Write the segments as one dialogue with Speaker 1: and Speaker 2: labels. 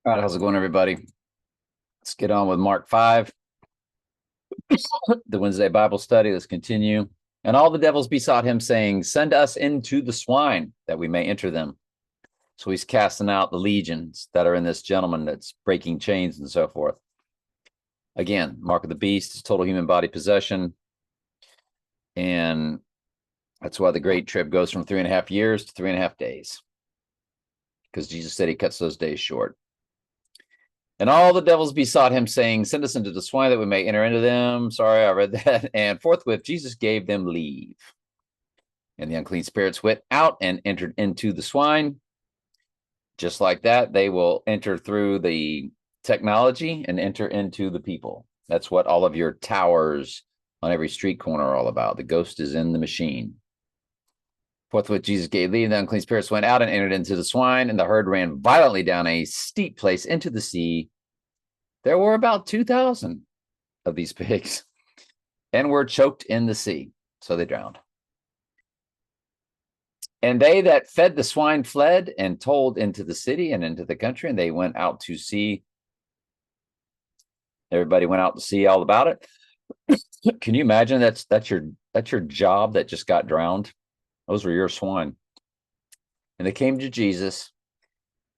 Speaker 1: All right, how's it going, everybody? Let's get on with Mark 5, the Wednesday Bible study. Let's continue. And all the devils besought him, saying, Send us into the swine, that we may enter them. So he's casting out the legions that are in this gentleman that's breaking chains and so forth. Again, mark of the beast is total human body possession. And that's why the great trib goes from 3.5 years to 3.5 days, because Jesus said he cuts those days short. And all the devils besought him, saying, Send us into the swine that we may enter into them. Sorry, I read that. And forthwith Jesus gave them leave. And the unclean spirits went out and entered into the swine. Just like that, they will enter through the technology and enter into the people. That's what all of your towers on every street corner are all about. The ghost is in the machine. Forthwith Jesus gave leave, and the unclean spirits went out and entered into the swine, and the herd ran violently down a steep place into the sea. There were about 2,000 of these pigs, and were choked in the sea, so they drowned. And they that fed the swine fled and told into the city and into the country, and they went out to see. Everybody went out to see all about it. Can you imagine that's your job that just got drowned? Those were your swine. And they came to Jesus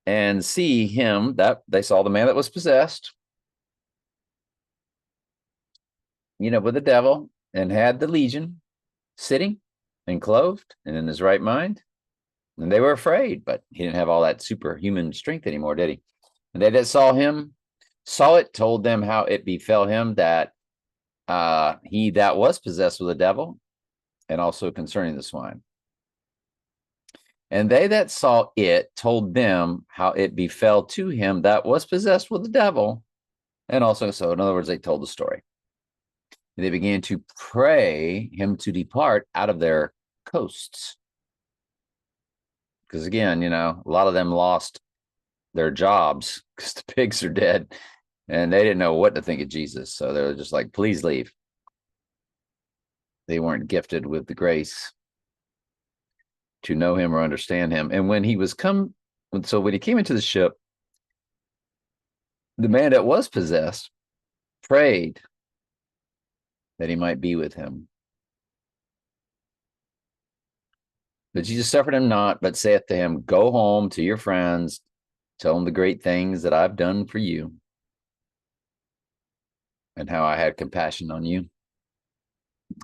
Speaker 1: and see him, that they saw the man that was possessed, with the devil, and had the legion sitting and clothed and in his right mind. And they were afraid, but he didn't have all that superhuman strength anymore, did he? And they that saw him, saw it, told them how it befell him that he that was possessed with a devil, and also concerning the swine. And they that saw it told them how it befell to him that was possessed with the devil. And also, so in other words, they told the story. And they began to pray him to depart out of their coasts. Because again, a lot of them lost their jobs because the pigs are dead and they didn't know what to think of Jesus. So they were just like, please leave. They weren't gifted with the grace to know him or understand him. And when he came into the ship, the man that was possessed prayed that he might be with him. But Jesus suffered him not, but saith to him, Go home to your friends, tell them the great things that I've done for you, and how I had compassion on you.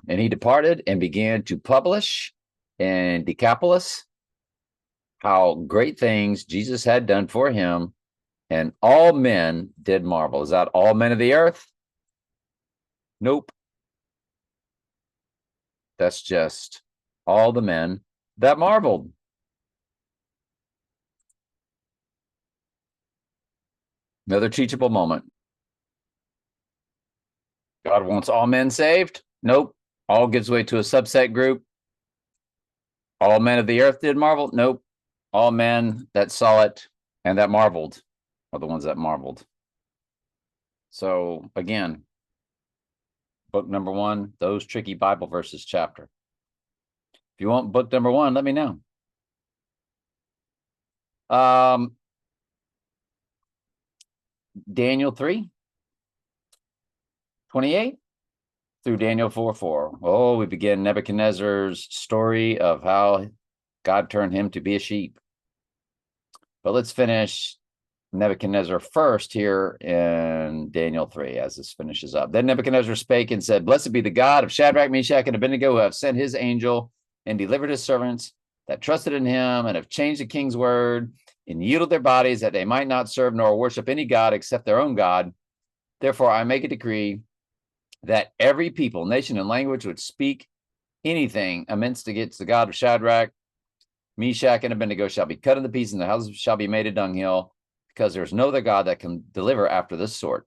Speaker 1: And he departed and began to publish in Decapolis how great things Jesus had done for him, and all men did marvel. Is that all men of the earth? Nope. That's just all the men that marveled. Another teachable moment. God wants all men saved? Nope. All gives way to a subset group. All men of the earth did marvel? Nope. All men that saw it and that marveled are the ones that marveled. So again, book number 1, those tricky Bible verses chapter. If you want book number 1, let me know. Daniel 3:28 through Daniel 4:4. Oh, we begin Nebuchadnezzar's story of how God turned him to be a sheep. But let's finish Nebuchadnezzar first here in Daniel 3 as this finishes up. Then Nebuchadnezzar spake and said, Blessed be the God of Shadrach, Meshach, and Abednego, who have sent his angel and delivered his servants that trusted in him and have changed the king's word and yielded their bodies that they might not serve nor worship any God except their own God. Therefore, I make a decree that every people, nation, and language which speak anything amidst against the God of Shadrach, Meshach, and Abednego shall be cut into pieces, and the houses shall be made a dunghill, because there is no other God that can deliver after this sort.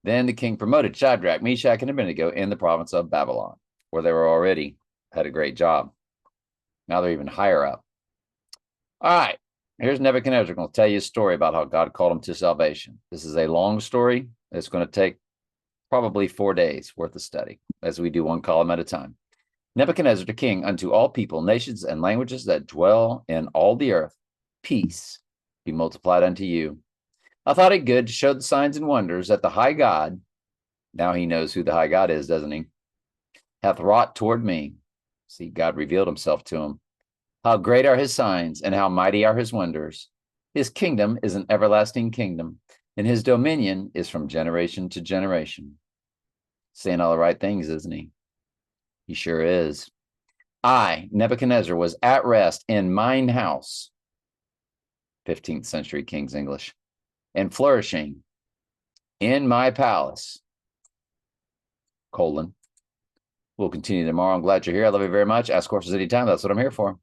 Speaker 1: Then the king promoted Shadrach, Meshach, and Abednego in the province of Babylon, where they were already had a great job. Now they're even higher up. All right, here's Nebuchadnezzar going to tell you a story about how God called him to salvation. This is a long story. It's going to take probably 4 days worth of study, as we do one column at a time. Nebuchadnezzar the king, unto all people, nations, and languages that dwell in all the earth, peace be multiplied unto you. I thought it good to show the signs and wonders that the high God, now he knows who the high God is, doesn't he, hath wrought toward me. See, God revealed himself to him. How great are his signs, and how mighty are his wonders. His kingdom is an everlasting kingdom, and his dominion is from generation to generation. Saying all the right things, isn't he? He sure is. I, Nebuchadnezzar, was at rest in mine house, 15th century King's English, and flourishing in my palace, colon. We'll continue tomorrow. I'm glad you're here. I love you very much. Ask questions anytime. That's what I'm here for.